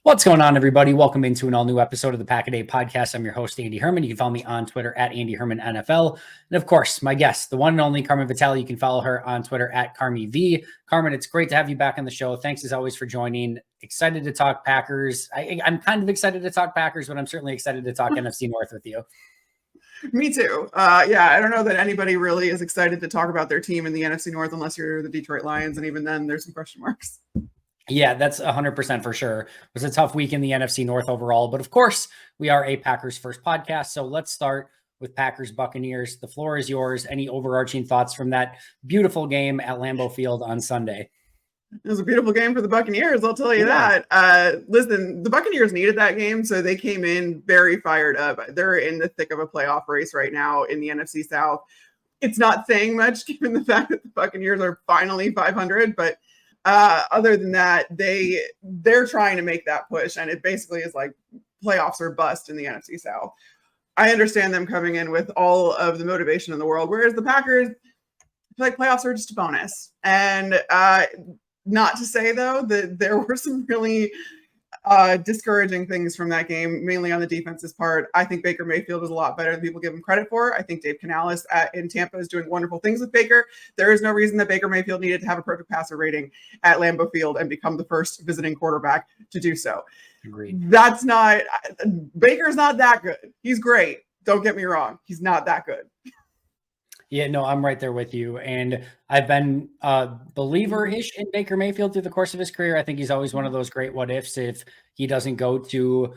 What's going on, everybody? Welcome into an all-new episode of the Pack a Day podcast. I'm your host, Andy Herman. You can follow me on Twitter at Andy Herman NFL. And of course, my guest, the one and only Carmen Vitali. You can follow her on Twitter at Carmen V. Carmen, it's great to have you back on the show. Thanks as always for joining. Excited to talk Packers. I'm kind of excited to talk Packers, but I'm certainly excited to talk NFC North with you. Me too. I don't know that anybody really is excited to talk about their team in the NFC North unless you're the Detroit Lions, and even then there's some question marks. Yeah, that's 100% for sure. It was a tough week in the NFC North overall, but of course, we are a Packers first podcast. So let's start with Packers-Buccaneers. The floor is yours. Any overarching thoughts from that beautiful game at Lambeau Field on Sunday? It was a beautiful game for the Buccaneers, I'll tell you that. Listen, the Buccaneers needed that game, so they came in very fired up. They're in the thick of a playoff race right now in the NFC South. It's not saying much given the fact that the Buccaneers are finally 500, but other than that, they're trying to make that push, and it basically is like playoffs or bust in the NFC South. I understand them coming in with all of the motivation in the world, whereas the Packers, I feel like playoffs are just a bonus. And not to say, though, that there were some really discouraging things from that game, mainly on the defense's part. I think Baker Mayfield is a lot better than people give him credit for. I think Dave Canales in Tampa is doing wonderful things with Baker. There is no reason that Baker Mayfield needed to have a perfect passer rating at Lambeau Field and become the first visiting quarterback to do so. Agreed. Baker's not that good. He's great. Don't get me wrong. He's not that good. Yeah, no, I'm right there with you. And I've been a believer-ish in Baker Mayfield through the course of his career. I think he's always one of those great what-ifs if he doesn't go to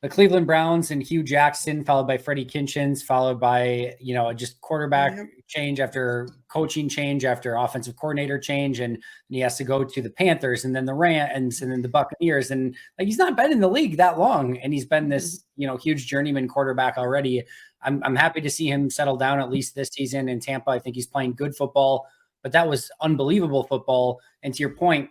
the Cleveland Browns and Hugh Jackson, followed by Freddie Kitchens, followed by, just quarterback change after coaching change after offensive coordinator change. And he has to go to the Panthers and then the Rams and then the Buccaneers. And he's not been in the league that long. And he's been this, huge journeyman quarterback already. I'm happy to see him settle down at least this season in Tampa. I think he's playing good football, but that was unbelievable football. And to your point,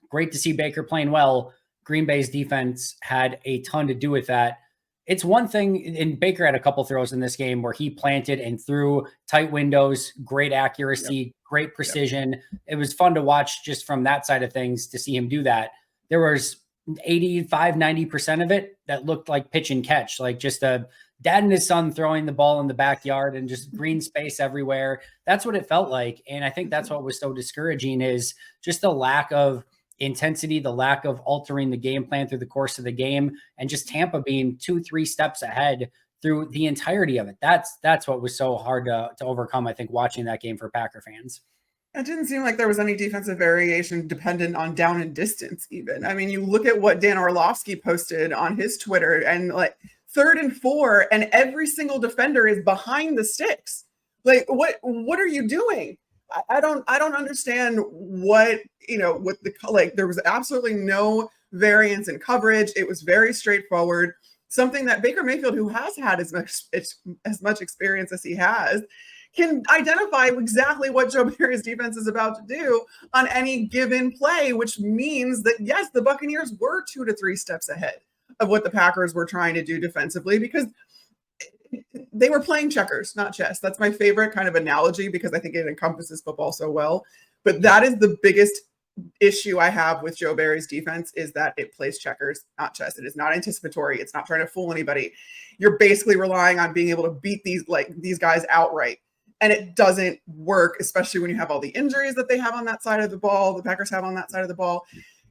great to see Baker playing well. Green Bay's defense had a ton to do with that. It's one thing, and Baker had a couple throws in this game where he planted and threw tight windows, great accuracy, great precision. It was fun to watch just from that side of things to see him do that. There was 85, 90% of it that looked like pitch and catch, like just a dad and his son throwing the ball in the backyard and just green space everywhere. That's what it felt like. And I think that's what was so discouraging is just the lack of intensity, the lack of altering the game plan through the course of the game, and just Tampa being 2-3 steps ahead through the entirety of it. That's what was so hard to overcome, I think, watching that game for Packer fans. It didn't seem like there was any defensive variation dependent on down and distance even. I mean, you look at what Dan Orlovsky posted on his Twitter and 3rd and 4, and every single defender is behind the sticks. What are you doing? I don't understand what there was absolutely no variance in coverage. It was very straightforward. Something that Baker Mayfield, who has had as much experience as he has, can identify exactly what Joe Barry's defense is about to do on any given play, which means that, yes, the Buccaneers were 2 to 3 steps ahead of what the Packers were trying to do defensively because they were playing checkers, not chess. That's my favorite kind of analogy because I think it encompasses football so well. But that is the biggest issue I have with Joe Barry's defense is that it plays checkers, not chess. It is not anticipatory. It's not trying to fool anybody. You're basically relying on being able to beat these guys outright. And it doesn't work, especially when you have all the injuries that they have on that side of the ball, the Packers have on that side of the ball.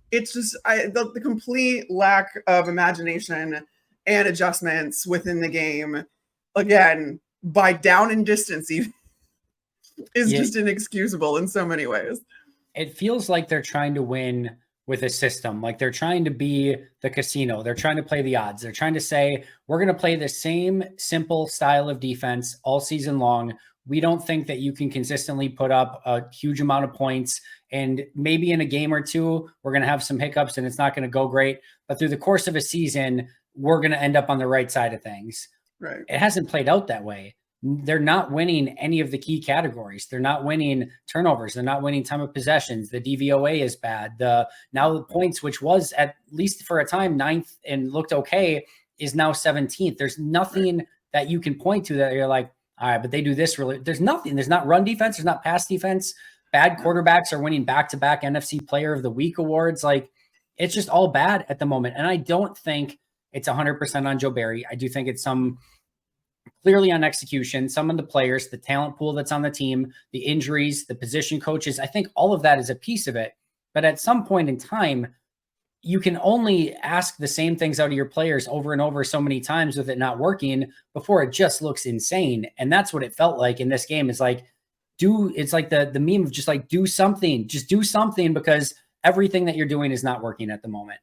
It's just the complete lack of imagination and adjustments within the game, again, by down and distance even, is just inexcusable in so many ways. It feels like they're trying to win with a system. Like they're trying to be the casino. They're trying to play the odds. They're trying to say, we're going to play the same simple style of defense all season long. We don't think that you can consistently put up a huge amount of points, and maybe in a game or two, we're going to have some hiccups and it's not going to go great. But through the course of a season, we're going to end up on the right side of things. Right. It hasn't played out that way. They're not winning any of the key categories. They're not winning turnovers. They're not winning time of possessions. The DVOA is bad. Now the points, which was at least for a time 9th and looked okay, is now 17th. There's nothing that you can point to that you're like, all right, but they do this really. There's nothing. There's not run defense. There's not pass defense. Bad quarterbacks are winning back-to-back NFC Player of the Week awards. it's just all bad at the moment. And I don't think it's 100% on Joe Barry. I do think it's some clearly on execution, some of the players, the talent pool that's on the team, the injuries, the position coaches. I think all of that is a piece of it. But at some point in time, you can only ask the same things out of your players over and over so many times with it not working before it just looks insane. And that's what it felt like in this game, is like, it's like the meme of just like, do something, just do something, because everything that you're doing is not working at the moment.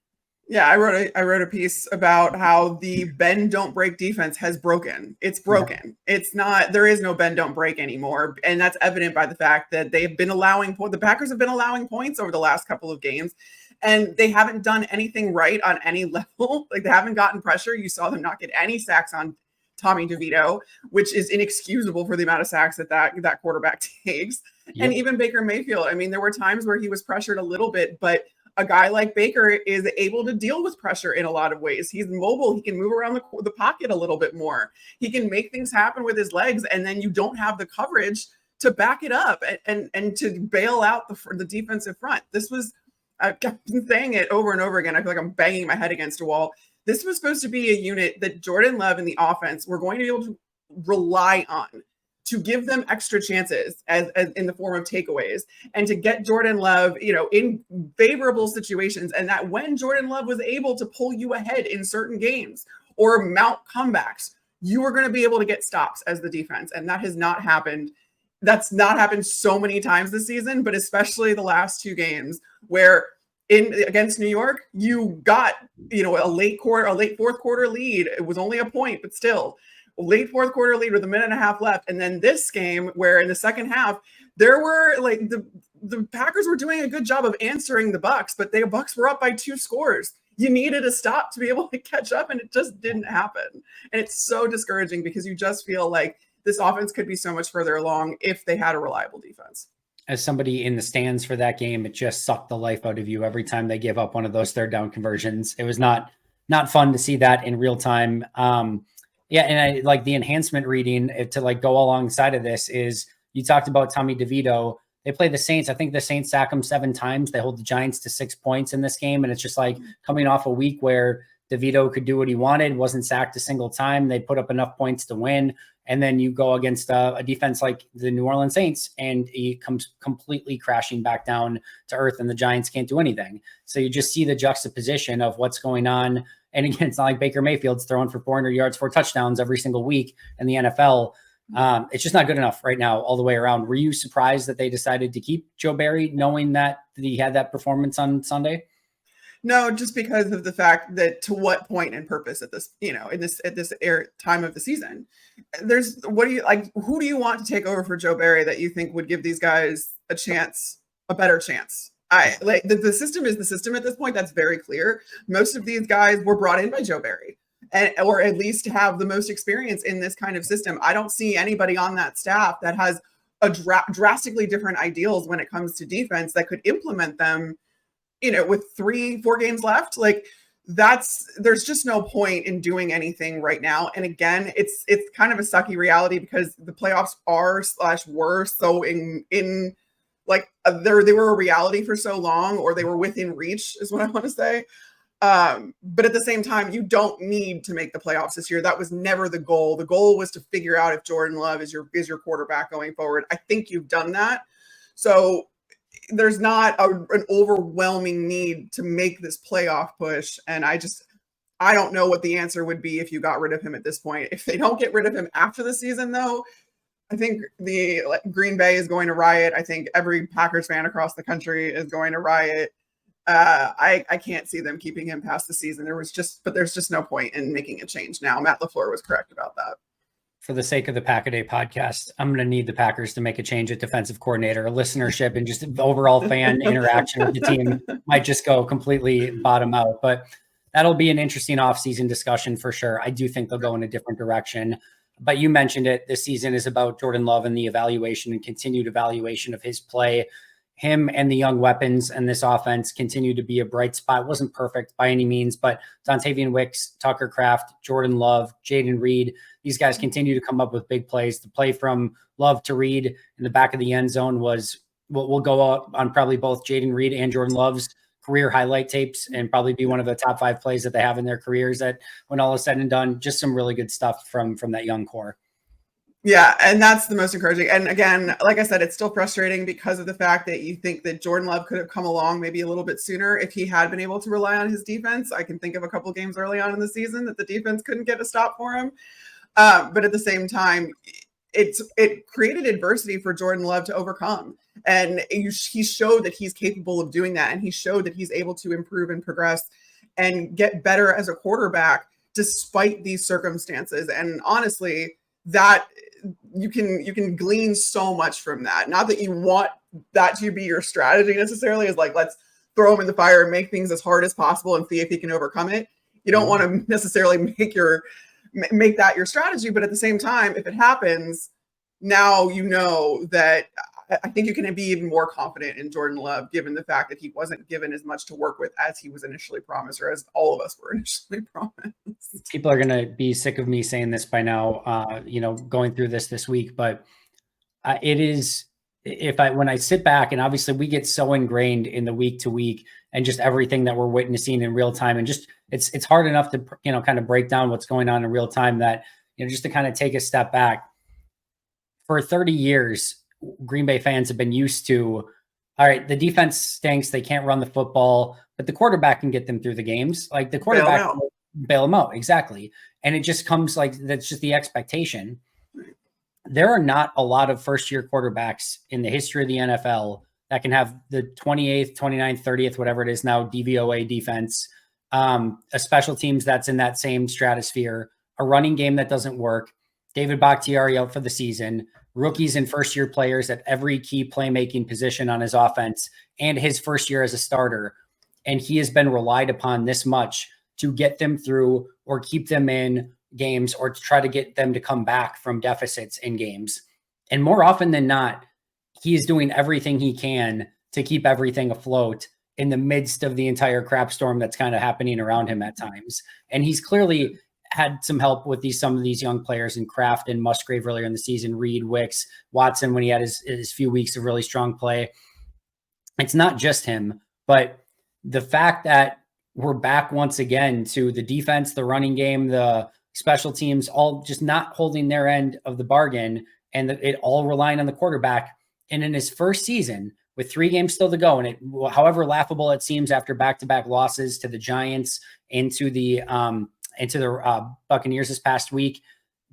Yeah, I wrote a piece about how the bend don't break defense has broken. It's broken. Yeah. It's not, there is no bend don't break anymore. And that's evident by the fact that they've been the Packers have been allowing points over the last couple of games, and they haven't done anything right on any level. Like, they haven't gotten pressure. You saw them not get any sacks on Tommy DeVito, which is inexcusable for the amount of sacks that quarterback takes. Yep. And even Baker Mayfield. I mean, there were times where he was pressured a little bit, but a guy like Baker is able to deal with pressure in a lot of ways. He's mobile. He can move around the pocket a little bit more. He can make things happen with his legs, and then you don't have the coverage to back it up and to bail out the defensive front. This was, I've been saying it over and over again. I feel like I'm banging my head against a wall. This was supposed to be a unit that Jordan Love and the offense were going to be able to rely on, to give them extra chances as in the form of takeaways, and to get Jordan Love, in favorable situations. And that when Jordan Love was able to pull you ahead in certain games or mount comebacks, you were going to be able to get stops as the defense. And that has not happened. That's not happened so many times this season, but especially the last two games where against New York, you got, a late fourth quarter lead. It was only a point, but still, late fourth quarter lead with a minute and a half left. And then this game where in the second half, there were like the Packers were doing a good job of answering the Bucs, but the Bucs were up by 2 scores. You needed a stop to be able to catch up, and it just didn't happen. And it's so discouraging because you just feel like this offense could be so much further along if they had a reliable defense. As somebody in the stands for that game, it just sucked the life out of you every time they give up one of those third down conversions. It was not fun to see that in real time. Yeah, and I like the enhancement reading to like go alongside of this is, you talked about Tommy DeVito. They play the Saints. I think the Saints sack them 7 times. They hold the Giants to 6 points in this game. And it's just like coming off a week where DeVito could do what he wanted, wasn't sacked a single time. They put up enough points to win. And then you go against a defense like the New Orleans Saints, and he comes completely crashing back down to earth, and the Giants can't do anything. So you just see the juxtaposition of what's going on. And again, it's not like Baker Mayfield's throwing for 400 yards, 4 touchdowns every single week in the NFL. It's just not good enough right now all the way around. Were you surprised that they decided to keep Joe Barry, knowing that he had that performance on Sunday? No, just because of the fact that to what point and purpose at this, at this time of the season, who do you want to take over for Joe Barry that you think would give these guys a better chance? The system is the system at this point. That's very clear. Most of these guys were brought in by Joe Barry, or at least have the most experience in this kind of system. I don't see anybody on that staff that has a drastically different ideals when it comes to defense that could implement them, with 3-4 games left. Like, there's just no point in doing anything right now. And again, it's kind of a sucky reality because the playoffs were so in like they were a reality for so long, or they were within reach is what I want to say. But at the same time, you don't need to make the playoffs this year. That was never the goal. The goal was to figure out if Jordan Love is your quarterback going forward. I think you've done that. So there's not an overwhelming need to make this playoff push. And I don't know what the answer would be if you got rid of him at this point. If they don't get rid of him after the season, though, I think Green Bay is going to riot. I think every Packers fan across the country is going to riot. I can't see them keeping him past the season. There's just no point in making a change now. Matt LaFleur was correct about that. For the sake of the Pack-A-Day podcast, I'm going to need the Packers to make a change at defensive coordinator. Listenership and just overall fan interaction with the team might just go completely bottom out. But that'll be an interesting offseason discussion for sure. I do think they'll go in a different direction. But you mentioned it. This season is about Jordan Love and the evaluation and continued evaluation of his play. Him and the young weapons and this offense continue to be a bright spot. It wasn't perfect by any means, but Dontavian Wicks, Tucker Kraft, Jordan Love, Jaden Reed, these guys continue to come up with big plays. The play from Love to Reed in the back of the end zone was what will go out on probably both Jaden Reed and Jordan Love's career highlight tapes and probably be one of the top 5 plays that they have in their careers. That when all is said and done, just some really good stuff from that young core. Yeah, and that's the most encouraging. And again, like I said, it's still frustrating because of the fact that you think that Jordan Love could have come along maybe a little bit sooner if he had been able to rely on his defense. I can think of a couple games early on in the season that the defense couldn't get a stop for him. But at the same time, it created adversity for Jordan Love to overcome. And he showed that he's capable of doing that. And he showed that he's able to improve and progress and get better as a quarterback despite these circumstances. And honestly, that you can glean so much from that. Not that you want that to be your strategy necessarily, is like, let's throw him in the fire and make things as hard as possible and see if he can overcome it. You don't want to necessarily make that your strategy, but at the same time, if it happens, now you know that. I think you can be even more confident in Jordan Love, given the fact that he wasn't given as much to work with as he was initially promised, or as all of us were initially promised. People are going to be sick of me saying this by now, going through this week, but it is, when I sit back, and obviously we get so ingrained in the week to week and just everything that we're witnessing in real time, and just it's hard enough to kind of break down what's going on in real time, that just to kind of take a step back. For 30 years, Green Bay fans have been used to, all right, the defense stinks, they can't run the football, but the quarterback can get them through the games. Like the quarterback bail them out, exactly. And it just comes like, that's just the expectation. There are not a lot of first-year quarterbacks in the history of the NFL that can have the 28th, 29th, 30th, whatever it is now, DVOA defense, a special teams that's in that same stratosphere, a running game that doesn't work, David Bakhtiari out for the season, rookies and first-year players at every key playmaking position on his offense, and his first year as a starter. And he has been relied upon this much to get them through or keep them in games, or to try to get them to come back from deficits in games. And more often than not, he is doing everything he can to keep everything afloat in the midst of the entire crap storm that's kind of happening around him at times. And he's clearly had some help with some of these young players in Kraft and Musgrave earlier in the season, Reed, Wicks, Watson, when he had his few weeks of really strong play. It's not just him, but the fact that we're back once again to the defense, the running game, the special teams, all just not holding their end of the bargain, and it all relying on the quarterback. And in his first season, with 3 games still to go, and however laughable it seems after back-to-back losses to the Giants and to the Buccaneers this past week,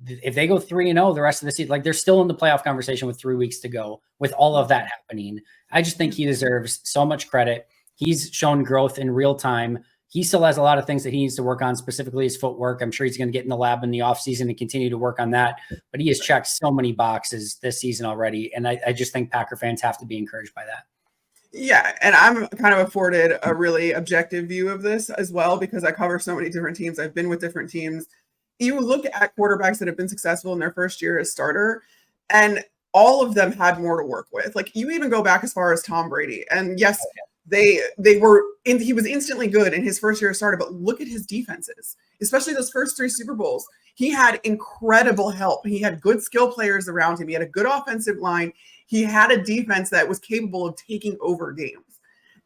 if they go 3-0 the rest of the season, like they're still in the playoff conversation with 3 weeks to go. With all of that happening, I just think he deserves so much credit. He's shown growth in real time. He still has a lot of things that he needs to work on, specifically his footwork. I'm sure he's going to get in the lab in the offseason and continue to work on that. But he has checked so many boxes this season already. And I just think Packer fans have to be encouraged by that. Yeah, and I'm kind of afforded a really objective view of this as well, because I cover so many different teams. I've been with different teams. You look at quarterbacks that have been successful in their first year as starter, and all of them had more to work with. Like, you even go back as far as Tom Brady. And yes, he was instantly good in his first year as starter, but look at his defenses, especially those first 3 Super Bowls. He had incredible help. He had good skill players around him. He had a good offensive line. He had a defense that was capable of taking over games.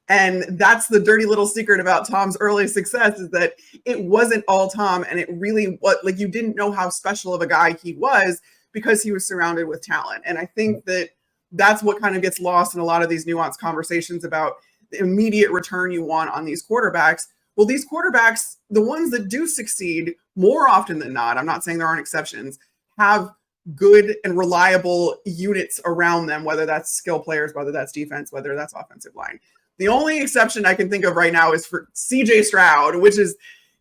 And that's the dirty little secret about Tom's early success, is that it wasn't all Tom. And it really, you didn't know how special of a guy he was because he was surrounded with talent. And I think that that's what kind of gets lost in a lot of these nuanced conversations about the immediate return you want on these quarterbacks. Well, these quarterbacks, the ones that do succeed more often than not, I'm not saying there aren't exceptions, have good and reliable units around them, whether that's skill players, whether that's defense, whether that's offensive line. The only exception I can think of right now is for CJ Stroud,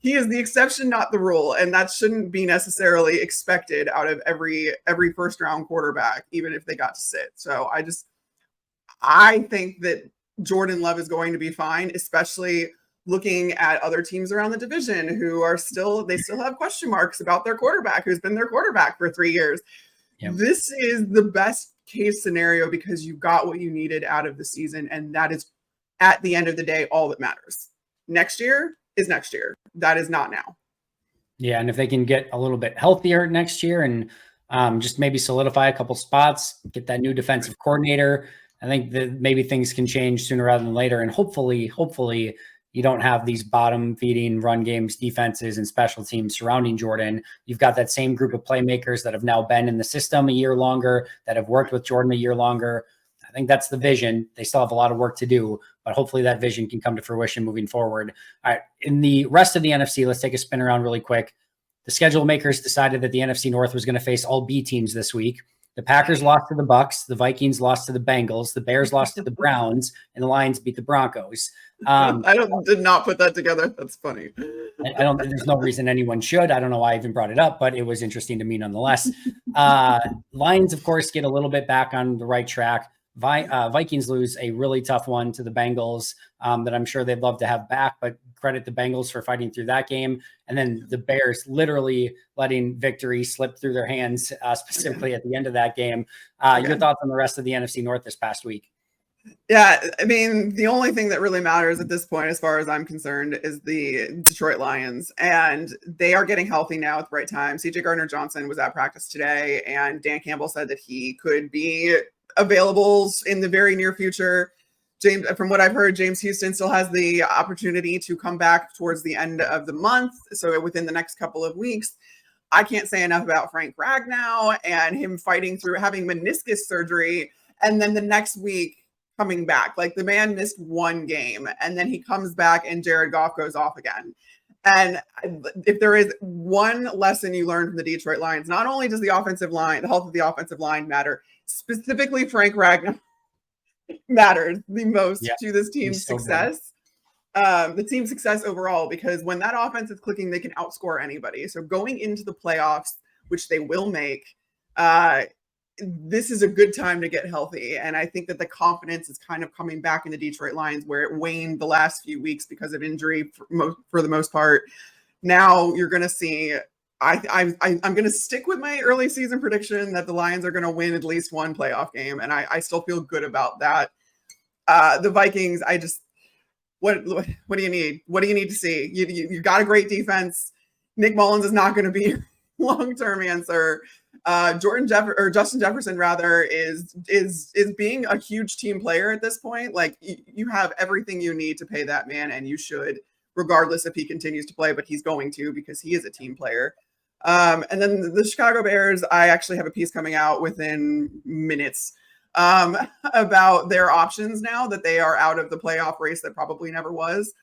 he is the exception, not the rule. And that shouldn't be necessarily expected out of every first round quarterback, even if they got to sit. So I think that Jordan Love is going to be fine, especially looking at other teams around the division who still have question marks about their quarterback, who's been their quarterback for 3 years. Yep. This is the best case scenario because you got what you needed out of the season. And that is, at the end of the day, all that matters. Next year is next year. That is not now. Yeah. And if they can get a little bit healthier next year and just maybe solidify a couple spots, get that new defensive coordinator, I think that maybe things can change sooner rather than later. And hopefully you don't have these bottom feeding run games, defenses, and special teams surrounding Jordan. You've got that same group of playmakers that have now been in the system a year longer, that have worked with Jordan a year longer. I think that's the vision. They still have a lot of work to do, but hopefully that vision can come to fruition moving forward. All right. In the rest of the NFC, let's take a spin around really quick. The schedule makers decided that the NFC North was going to face all B teams this week. The Packers lost to the Bucs, the Vikings lost to the Bengals, the Bears lost to the Browns, and the Lions beat the Broncos. I did not put that together. That's funny. I don't think there's no reason anyone should. I don't know why I even brought it up, but it was interesting to me nonetheless. Lions, of course, get a little bit back on the right track. Vikings lose a really tough one to the Bengals that I'm sure they'd love to have back, but credit the Bengals for fighting through that game. And then the Bears literally letting victory slip through their hands, specifically at the end of that game. Your thoughts on the rest of the NFC North this past week? Yeah, I mean, the only thing that really matters at this point, as far as I'm concerned, is the Detroit Lions. And they are getting healthy now at the right time. CJ Gardner-Johnson was at practice today, and Dan Campbell said that he could be available in the very near future. From what I've heard, James Houston still has the opportunity to come back towards the end of the month. So within the next couple of weeks. I can't say enough about Frank Ragnow and him fighting through having meniscus surgery. And then the next week coming back. Like, the man missed one game and then he comes back and Jared Goff goes off again. And if there is one lesson you learn from the Detroit Lions, not only does the offensive line, the health of the offensive line matter, specifically Frank Ragnow matters the most to this team's success. The team's success overall, because when that offense is clicking, they can outscore anybody. So going into the playoffs, which they will make, this is a good time to get healthy. And I think that the confidence is kind of coming back in the Detroit Lions, where it waned the last few weeks because of injury for the most part. Now you're going to see, I'm going to stick with my early season prediction that the Lions are going to win at least one playoff game. And I still feel good about that. The Vikings, what do you need? What do you need to see? You got a great defense. Nick Mullins is not going to be a long-term answer. Justin Jefferson rather is being a huge team player at this point. Like, you have everything you need to pay that man, and you should, regardless if he continues to play, but he's going to, because he is a team player. And then the Chicago Bears, I actually have a piece coming out within minutes about their options now that they are out of the playoff race that probably never was,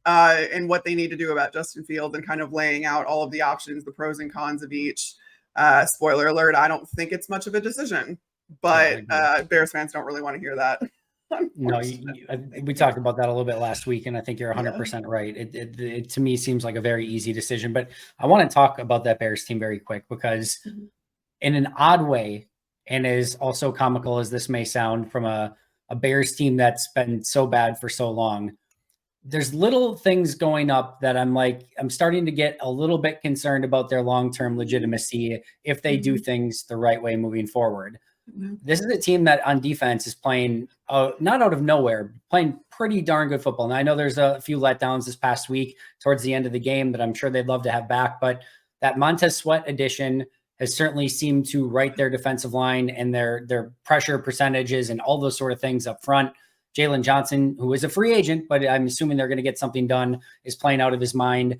and what they need to do about Justin Fields, and kind of laying out all of the options, the pros and cons of each. Spoiler alert, I don't think it's much of a decision, but Bears fans don't really want to hear that. No, we talked about that a little bit last week, and I think you're 100% right. It to me seems like a very easy decision, but I want to talk about that Bears team very quick, because in an odd way, and as also comical as this may sound from a Bears team that's been so bad for so long, there's little things going up that I'm starting to get a little bit concerned about their long-term legitimacy if they do things the right way moving forward. This is a team that on defense is playing not out of nowhere, playing pretty darn good football. And I know there's a few letdowns this past week towards the end of the game that I'm sure they'd love to have back, but that Montez Sweat addition has certainly seemed to right their defensive line and their pressure percentages and all those sort of things up front. Jalen Johnson, who is a free agent, but I'm assuming they're going to get something done, is playing out of his mind.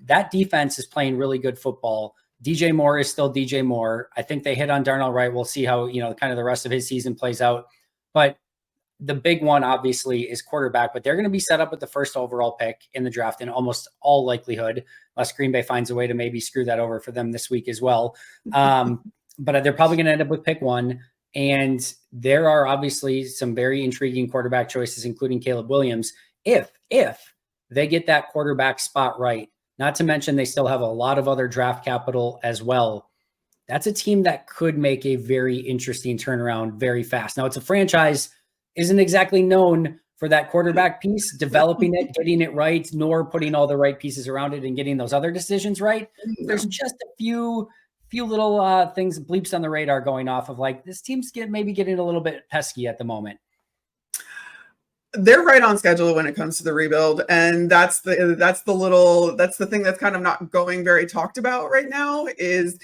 That defense is playing really good football. DJ Moore is still DJ Moore. I think they hit on Darnell Wright. We'll see how, kind of the rest of his season plays out. But the big one, obviously, is quarterback. But they're going to be set up with the first overall pick in the draft in almost all likelihood, unless Green Bay finds a way to maybe screw that over for them this week as well. But they're probably going to end up with pick one. And there are obviously some very intriguing quarterback choices, including Caleb Williams, if they get that quarterback spot right. Not to mention they still have a lot of other draft capital as well. That's a team that could make a very interesting turnaround very fast. Now, it's a franchise isn't exactly known for that quarterback piece, developing it, getting it right, nor putting all the right pieces around it and getting those other decisions right. There's just a few little things, bleeps on the radar going off of, like, this team's maybe getting a little bit pesky at the moment. They're right on schedule when it comes to the rebuild. And that's the thing that's kind of not going very talked about right now, is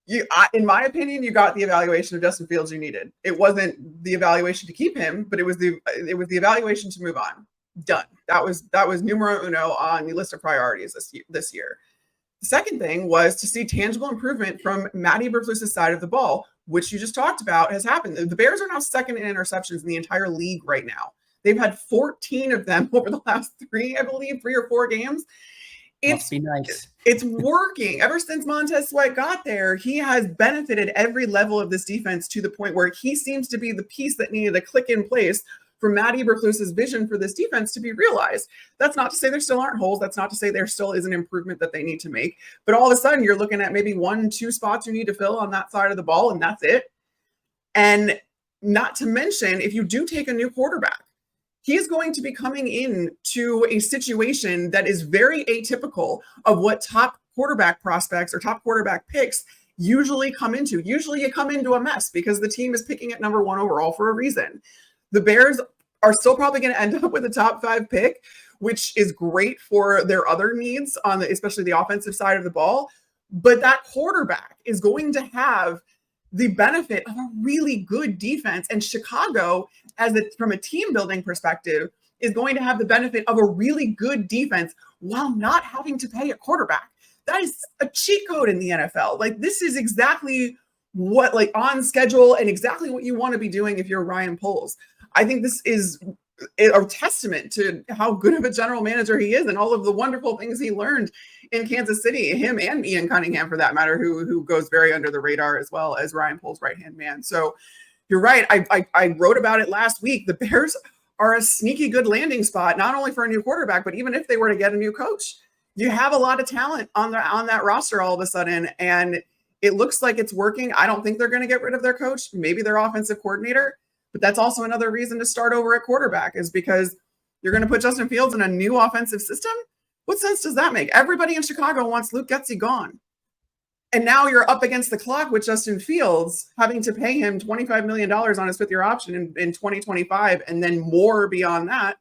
In my opinion, you got the evaluation of Justin Fields you needed. It wasn't the evaluation to keep him, but it was the evaluation to move on. Done. That was numero uno on the list of priorities this year. The second thing was to see tangible improvement from Matt Eberflus's side of the ball, which you just talked about has happened. The Bears are now second in interceptions in the entire league right now. They've had 14 of them over the last 3 or 4 games. Must be nice. It's working. Ever since Montez Sweat got there, he has benefited every level of this defense to the point where he seems to be the piece that needed to click in place for Matt Eberflus's vision for this defense to be realized. That's not to say there still aren't holes. That's not to say there still is an improvement that they need to make. But all of a sudden, you're looking at maybe 1-2 spots you need to fill on that side of the ball, and that's it. And not to mention, if you do take a new quarterback, he is going to be coming into a situation that is very atypical of what top quarterback prospects or top quarterback picks usually come into. Usually you come into a mess because the team is picking at number 1 overall for a reason. The Bears are still probably going to end up with a top 5 pick, which is great for their other needs on especially the offensive side of the ball. But that quarterback is going to have the benefit of a really good defense. And Chicago, from a team building perspective, is going to have the benefit of a really good defense while not having to pay a quarterback. That is a cheat code in the NFL. Like, this is exactly what, like, on schedule and exactly what you want to be doing if you're Ryan Poles. I think this is a testament to how good of a general manager he is and all of the wonderful things he learned in Kansas City, him and Ian Cunningham, for that matter, who goes very under the radar as well as Ryan Poles' right-hand man. So you're right. I wrote about it last week. The Bears are a sneaky good landing spot, not only for a new quarterback, but even if they were to get a new coach. You have a lot of talent on that roster all of a sudden, and it looks like it's working. I don't think they're going to get rid of their coach, maybe their offensive coordinator, but that's also another reason to start over at quarterback, is because you're going to put Justin Fields in a new offensive system. What sense does that make? Everybody in Chicago wants Luke Getsy gone. And now you're up against the clock with Justin Fields, having to pay him $25 million on his 5th-year option in 2025, and then more beyond that.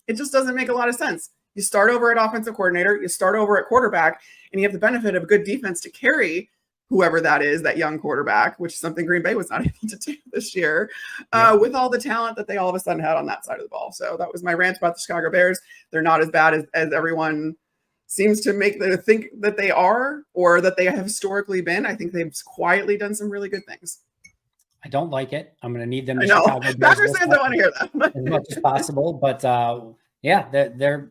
It just doesn't make a lot of sense. You start over at offensive coordinator, you start over at quarterback, and you have the benefit of a good defense to carry whoever that is, that young quarterback, which is something Green Bay was not able to do this year, with all the talent that they all of a sudden had on that side of the ball. So that was my rant about the Chicago Bears. They're not as bad as everyone seems to make them think that they are, or that they have historically been. I think they've quietly done some really good things. I don't like it. I'm going to need them to Chicago Bears. Packers fans don't want to hear that as much as possible, but yeah,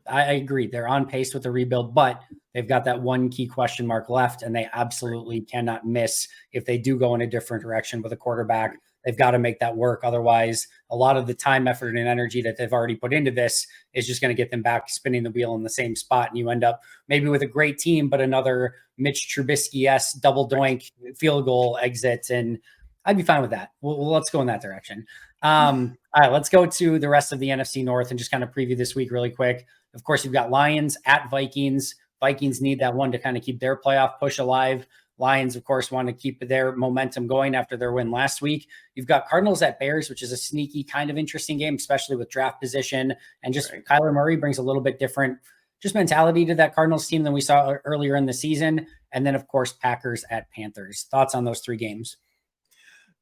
I agree. They're on pace with the rebuild, but they've got that one key question mark left, and they absolutely cannot miss if they do go in a different direction with a quarterback. They've got to make that work. Otherwise, a lot of the time, effort, and energy that they've already put into this is just going to get them back spinning the wheel in the same spot. And you end up maybe with a great team, but another Mitch Trubisky-esque double doink field goal exit. And I'd be fine with that. Well, let's go in that direction. All right, let's go to the rest of the NFC North and just kind of preview this week really quick. Of course, you've got Lions at Vikings. Vikings need that one to kind of keep their playoff push alive. Lions, of course, want to keep their momentum going after their win last week. You've got Cardinals at Bears, which is a sneaky kind of interesting game, especially with draft position. And just Kyler Murray brings a little bit different just mentality to that Cardinals team than we saw earlier in the season. And then, of course, Packers at Panthers. Thoughts on those 3 games?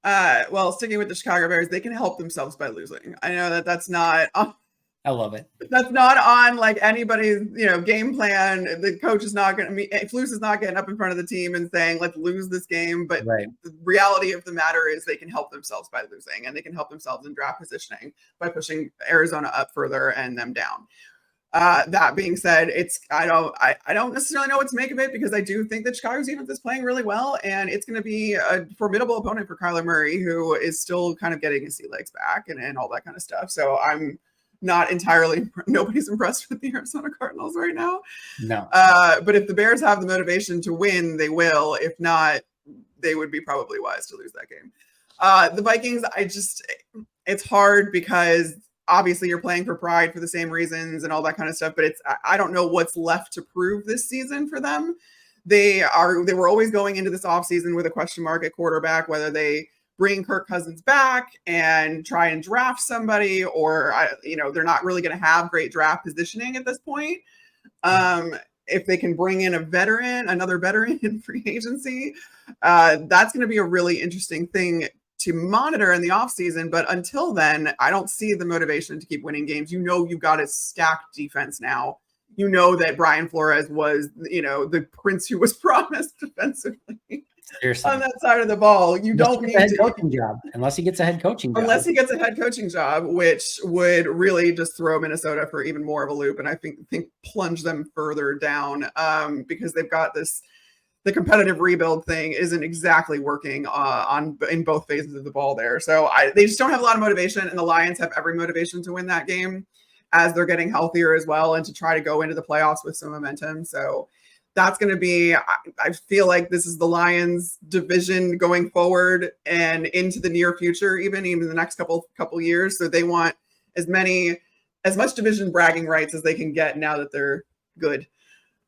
Well, sticking with the Chicago Bears, they can help themselves by losing. I know that's not. I love it. That's not on like anybody's, game plan. The coach is not going to Flus is not getting up in front of the team and saying, let's lose this game. But the reality of the matter is they can help themselves by losing, and they can help themselves in draft positioning by pushing Arizona up further and them down. That being said, I don't necessarily know what to make of it, because I do think that Chicago's defense is playing really well, and it's going to be a formidable opponent for Kyler Murray, who is still kind of getting his sea legs back and all that kind of stuff. So I'm not entirely, nobody's impressed with the Arizona Cardinals right now. No. But if the Bears have the motivation to win, they will. If not, they would be probably wise to lose that game. The Vikings, it's hard because obviously you're playing for pride for the same reasons and all that kind of stuff, but I don't know what's left to prove this season for them. They were always going into this offseason with a question mark at quarterback, whether they bring Kirk Cousins back and try and draft somebody, or they're not really going to have great draft positioning at this point. if they can bring in another veteran in free agency, that's going to be a really interesting thing to monitor in the offseason. But until then, I don't see the motivation to keep winning games. You've got a stacked defense now. You know that Brian Flores was, the prince who was promised defensively. Seriously. On that side of the ball. You don't need a head coaching job unless he gets a head coaching job. Unless he gets a head coaching job, which would really just throw Minnesota for even more of a loop, and I think plunge them further down, because they've got the competitive rebuild thing isn't exactly working in both phases of the ball there. So they just don't have a lot of motivation, and the Lions have every motivation to win that game as they're getting healthier as well, and to try to go into the playoffs with some momentum. So that's going to be, I feel like this is the Lions division going forward and into the near future, even the next couple years. So they want as much division bragging rights as they can get now that they're good.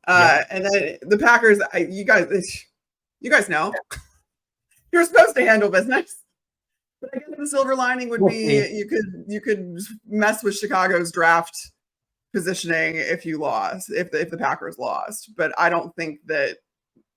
And then the Packers, you guys know, you're supposed to handle business. But I guess the silver lining would be you could mess with Chicago's draft positioning if the Packers lost. But I don't think that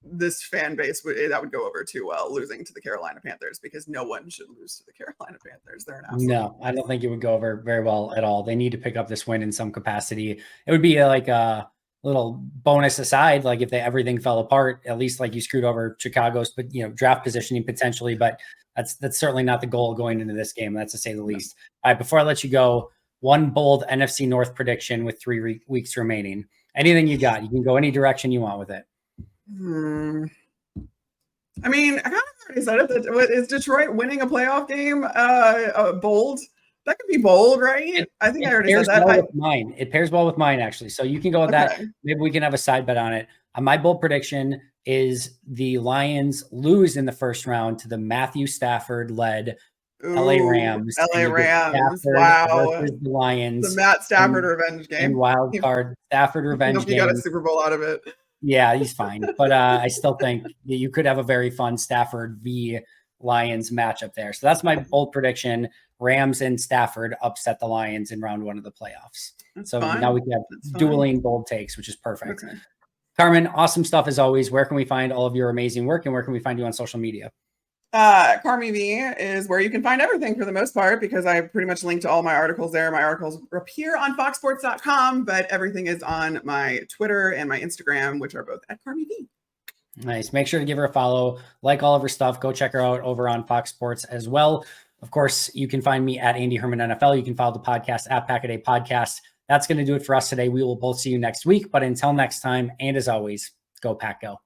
this fan base would go over too well, losing to the Carolina Panthers, because no one should lose to the Carolina Panthers. They're an absolute. No, I don't think it would go over very well at all. They need to pick up this win in some capacity. It would be like a little bonus aside, like if everything fell apart, at least like you screwed over Chicago's, but draft positioning potentially. But that's certainly not the goal going into this game. That's to say the least. All right, before I let you go, one bold NFC North prediction with 3 weeks remaining. Anything you got? You can go any direction you want with it. I mean, I kind of already said it. Is Detroit winning a playoff game bold? That could be bold, right? I think I already said that. Well with mine. It pairs well with mine, actually. So you can go with that. Maybe we can have a side bet on it. My bold prediction is the Lions lose in the first round to the Matthew Stafford-led LA Rams. Wow. Versus the Lions. The Matt Stafford revenge game. And wild card Stafford revenge game. You got a Super Bowl out of it. Yeah, he's fine. But I still think you could have a very fun Stafford v. Lions matchup there. So that's my bold prediction. Rams and Stafford upset the Lions in round 1 of the playoffs. That's so fine. Now we can have dueling bold takes, which is perfect. Okay. Carmen, awesome stuff as always. Where can we find all of your amazing work, and where can we find you on social media? Carmen V is where you can find everything for the most part, because I pretty much link to all my articles there. My articles appear on foxsports.com, but everything is on my Twitter and my Instagram, which are both at Carmen V. Nice. Make sure to give her a follow, like all of her stuff. Go check her out over on Fox Sports as well. Of course, you can find me at Andy Herman NFL. You can follow the podcast at Pack-A-Day Podcast. That's going to do it for us today. We will both see you next week. But until next time, and as always, go Pack Go.